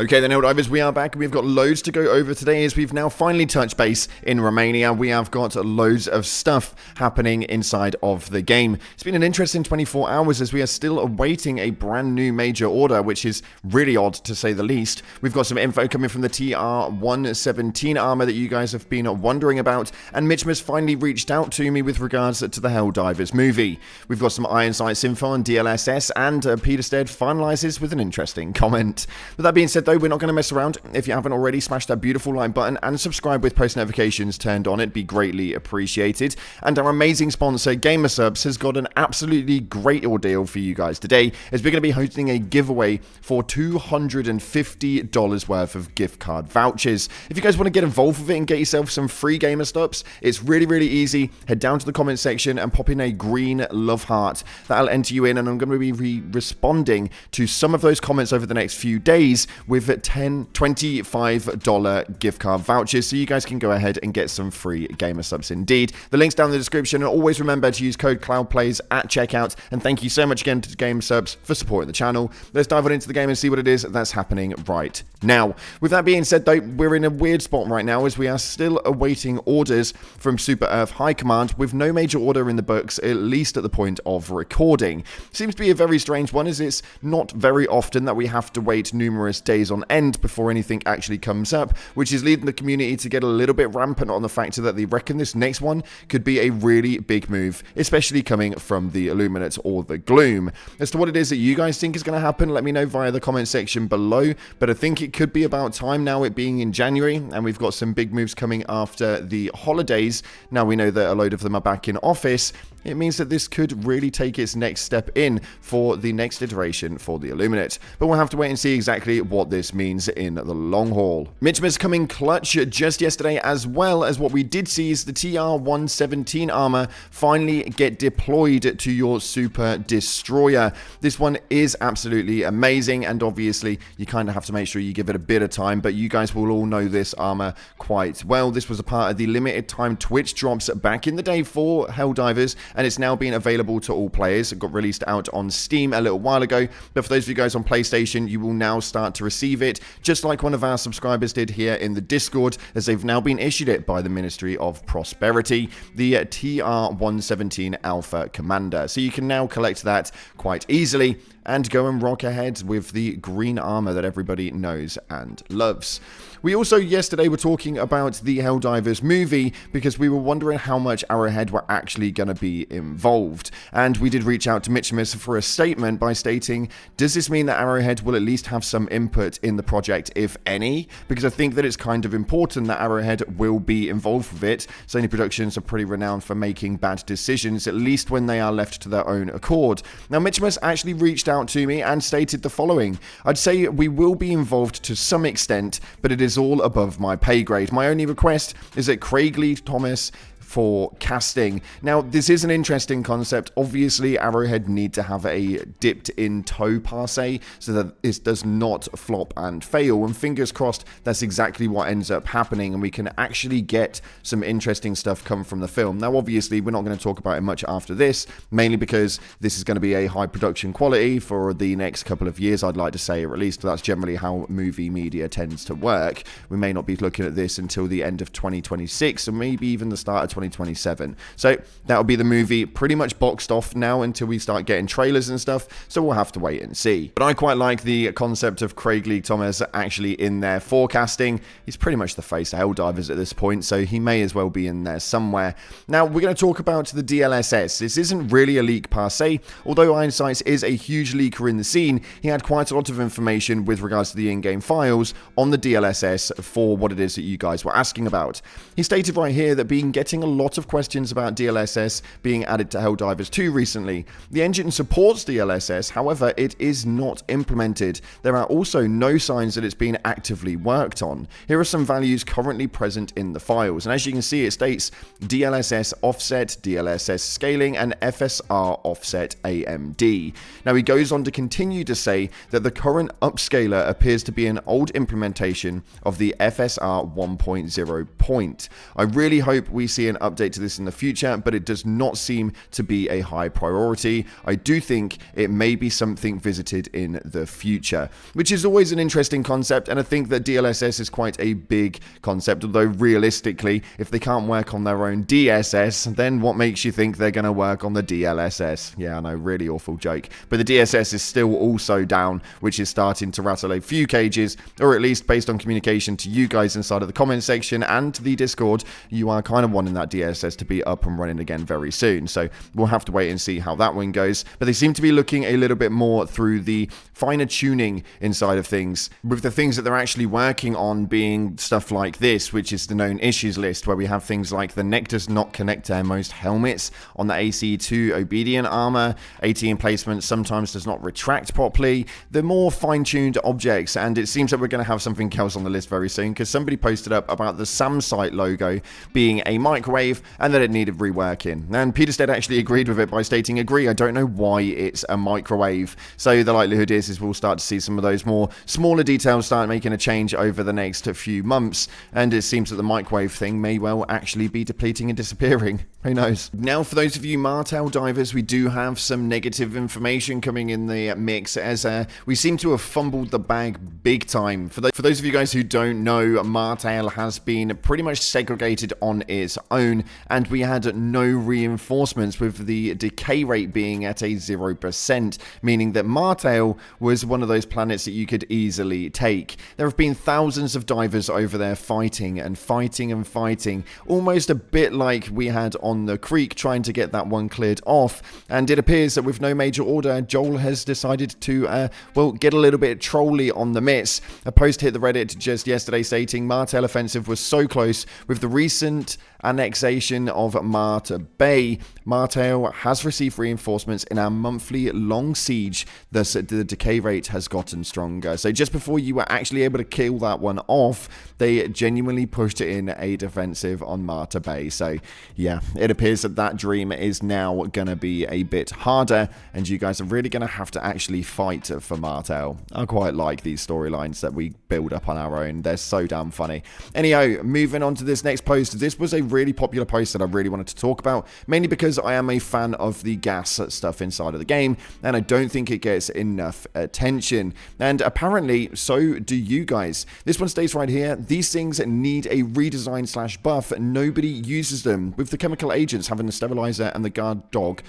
Okay then, Helldivers, we are back and we've got loads to go over today as we've now finally touched base in Romania. We have got loads of stuff happening inside of the game. It's been an interesting 24 hours as we are still awaiting a brand new major order, which is really odd to say the least. We've got some info coming from the TR-117 armor that you guys have been wondering about, and Mitchmas finally reached out to me with regards to the Helldivers movie. We've got some Iron Sights info on Dlss, and Peter Stead finalizes with an interesting comment. With that being said, though, we're not going to mess around. If you haven't already, smash that beautiful like button and subscribe with post notifications turned on. It'd be greatly appreciated. And our amazing sponsor, Gamersubs, has got an absolutely great ordeal for you guys today, as we're going to be hosting a giveaway for $250 worth of gift card vouchers. If you guys want to get involved with it and get yourself some free Gamersubs, it's really, really easy. Head down to the comment section and pop in a green love heart. That'll enter you in, and I'm going to be responding to some of those comments over the next few days with $25 gift card vouchers, so you guys can go ahead and get some free Gamersubs indeed. The link's down in the description, and always remember to use code CloudPlays at checkout. And thank you so much again to Gamersubs for supporting the channel. Let's dive on into the game and see what it is that's happening right now. With that being said, though, we're in a weird spot right now as we are still awaiting orders from Super Earth High Command with no major order in the books, at least at the point of recording. Seems to be a very strange one, as it's not very often that we have to wait numerous days on end before anything actually comes up, which is leading the community to get a little bit rampant on the factor that they reckon this next one could be a really big move, especially coming from the Illuminate or the Gloom. As to what it is that you guys think is going to happen, let me know via the comment section below, but I think it could be about time now, it being in January, and we've got some big moves coming after the holidays. Now we know that a load of them are back in office. It means that this could really take its next step in for the next iteration for the Illuminate. But we'll have to wait and see exactly what this means in the long haul. Mitchmas coming clutch just yesterday, as well as what we did see is the TR-117 armor finally get deployed to your Super Destroyer. This one is absolutely amazing, and obviously you kind of have to make sure you give it a bit of time, but you guys will all know this armor quite well. This was a part of the limited time Twitch drops back in the day for Helldivers, and it's now been available to all players. It got released out on Steam a little while ago, but for those of you guys on PlayStation, you will now start to receive it, just like one of our subscribers did here in the Discord, as they've now been issued it by the Ministry of Prosperity, the TR-117 Alpha Commander. So you can now collect that quite easily and go and rock ahead with the green armor that everybody knows and loves. We also yesterday were talking about the Helldivers movie because we were wondering how much Arrowhead were actually going to be involved. And we did reach out to Mitchmas for a statement by stating, does this mean that Arrowhead will at least have some input in the project, if any? Because I think that it's kind of important that Arrowhead will be involved with it. Sony Productions are pretty renowned for making bad decisions, at least when they are left to their own accord. Now, Mitchmas actually reached out to me and stated the following: I'd say we will be involved to some extent, but it is all above my pay grade. My only request is that Craig Lee Thomas for casting. Now, this is an interesting concept. Obviously, Arrowhead need to have a dipped in toe per se, so that it does not flop and fail, and fingers crossed that's exactly what ends up happening, and we can actually get some interesting stuff come from the film. Now, obviously, we're not going to talk about it much after this, mainly because this is going to be a high production quality for the next couple of years, I'd like to say, or at least that's generally how movie media tends to work. We may not be looking at this until the end of 2026, or maybe even the start of 2027. So that'll be the movie pretty much boxed off now until we start getting trailers and stuff, so we'll have to wait and see. But I quite like the concept of Craig Lee Thomas actually in there forecasting. He's pretty much the face of Helldivers at this point, so he may as well be in there somewhere. Now, we're going to talk about the Dlss. This isn't really a leak per se, although Iron Sights is a huge leaker in the scene. He had quite a lot of information with regards to the in-game files on the Dlss for what it is that you guys were asking about. He stated right here that getting a lot of questions about Dlss being added to Helldivers 2 recently. The engine supports Dlss, however, it is not implemented. There are also no signs that it's been actively worked on. Here are some values currently present in the files, and as you can see, it states Dlss offset, Dlss scaling, and FSR offset AMD. Now, he goes on to continue to say that the current upscaler appears to be an old implementation of the FSR 1.0 point. I really hope we see an update to this in the future, but it does not seem to be a high priority. I do think it may be something visited in the future, which is always an interesting concept, and I think that DLSS is quite a big concept, although realistically, if they can't work on their own DSS, then what makes you think they're going to work on the DLSS? Yeah, I know, really awful joke. But the DSS is still also down, which is starting to rattle a few cages, or at least based on communication to you guys inside of the comment section and the Discord, you are kind of wanting that DSS to be up and running again very soon. So we'll have to wait and see how that one goes. But they seem to be looking a little bit more through the finer tuning inside of things, with the things that they're actually working on being stuff like this, which is the known issues list, where we have things like the neck does not connect to most helmets on the AC2 Obedient armor, AT emplacement sometimes does not retract properly, the more fine-tuned objects, and it seems that we're going to have something else on the list very soon, because somebody posted up about the SamSite logo being a microwave and that it needed reworking, and Peterstead actually agreed with it by stating, agree, I don't know why it's a microwave. So the likelihood is we'll start to see some of those more smaller details start making a change over the next few months, and it seems that the microwave thing may well actually be depleting and disappearing. Who knows? Now, for those of you Martel divers, we do have some negative information coming in the mix, as we seem to have fumbled the bag big time. For those of you guys who don't know, Martel has been pretty much segregated on its own, and we had no reinforcements, with the decay rate being at a 0%, meaning that Martel was one of those planets that you could easily take. There have been thousands of divers over there fighting and fighting and fighting, almost a bit like we had on the creek trying to get that one cleared off, and it appears that with no major order, Joel has decided to, well, get a little bit trolly on the miss. A post hit the Reddit just yesterday stating, Martel offensive was so close with the recent annexation of Marta Bay. Martel has received reinforcements in our monthly long siege, thus the decay rate has gotten stronger. So just before you were actually able to kill that one off, they genuinely pushed in a defensive on Marta Bay. So yeah, it appears that that dream is now going to be a bit harder, and you guys are really going to have to actually fight for Martel. I quite like these storylines that we build up on our own. They're so damn funny. Anyhow, moving on to this next post. This was a really popular post that I really wanted to talk about, mainly because I am a fan of the gas stuff inside of the game, and I don't think it gets enough attention, and apparently so do you guys. This one states right here, these things need a redesign / buff. Nobody uses them, with the chemical agents having the sterilizer and the guard dog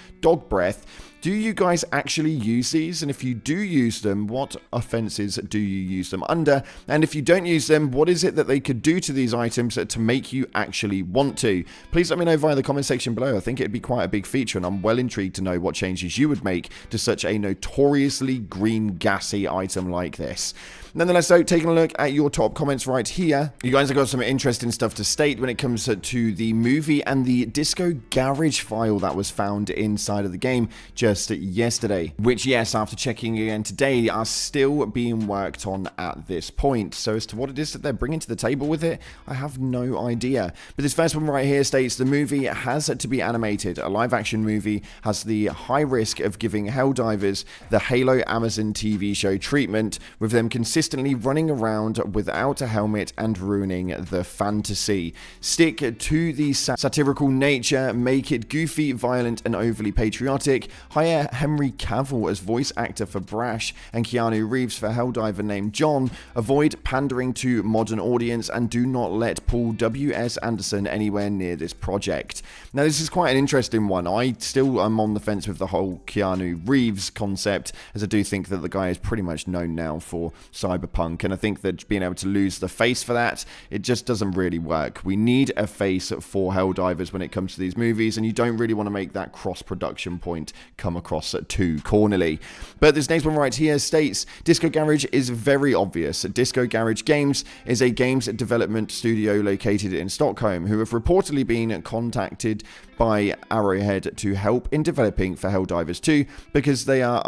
breath. Do you guys actually use these? And if you do use them, what offenses do you use them under? And if you don't use them, what is it that they could do to these items to make you actually want to? Please let me know via the comment section below. I think it'd be quite a big feature, and I'm well intrigued to know what changes you would make to such a notoriously green gassy item like this. Nonetheless, though, taking a look at your top comments right here, you guys have got some interesting stuff to state when it comes to the movie and the disco garage file that was found inside of the game just yesterday, which, yes, after checking again today, are still being worked on at this point. So as to what it is that they're bringing to the table with it, I have no idea. But this first one right here states the movie has to be animated. A live action movie has the high risk of giving Helldivers the Halo Amazon TV show treatment, with them consistently running around without a helmet and ruining the fantasy. Stick to the satirical nature, make it goofy, violent, and overly patriotic. Hire Henry Cavill as voice actor for Brash and Keanu Reeves for Helldiver named John. Avoid pandering to modern audience, and do not let Paul W.S. Anderson anywhere near this project. Now, this is quite an interesting one. I still am on the fence with the whole Keanu Reeves concept, as I do think that the guy is pretty much known now for Cyberpunk, and I think that being able to lose the face for that, it just doesn't really work. We need a face for Helldivers when it comes to these movies, and you don't really want to make that cross-production point come across too cornerly. But this next one right here states, Disco Garage is very obvious. Disco Garage Games is a games development studio located in Stockholm, who have reportedly been contacted by Arrowhead to help in developing for Helldivers 2, because they are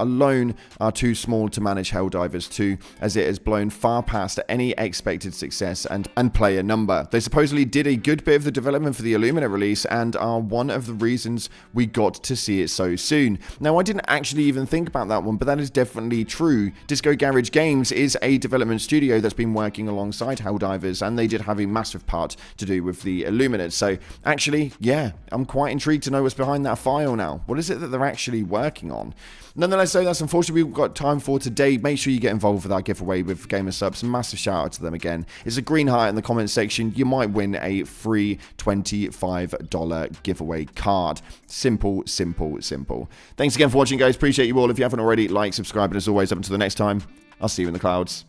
too small to manage Helldivers 2, as it has blown far past any expected success and player number. They supposedly did a good bit of the development for the Illuminate release, and are one of the reasons we got to see it so soon. Now, I didn't actually even think about that one, but that is definitely true. Disco Garage Games is a development studio that's been working alongside Helldivers, and they did have a massive part to do with the Illuminate. So, actually, yeah, I'm quite intrigued to know what's behind that file now. What is it that they're actually working on? Nonetheless, so that's unfortunately we've got time for today. Make sure you get involved with our giveaway with Gamer Subs. Massive shout out to them again. It's a green heart in the comment section. You might win a free $25 giveaway card. Simple, simple, simple. Thanks again for watching, guys. Appreciate you all. If you haven't already, like, subscribe, and as always, up until the next time, I'll see you in the clouds.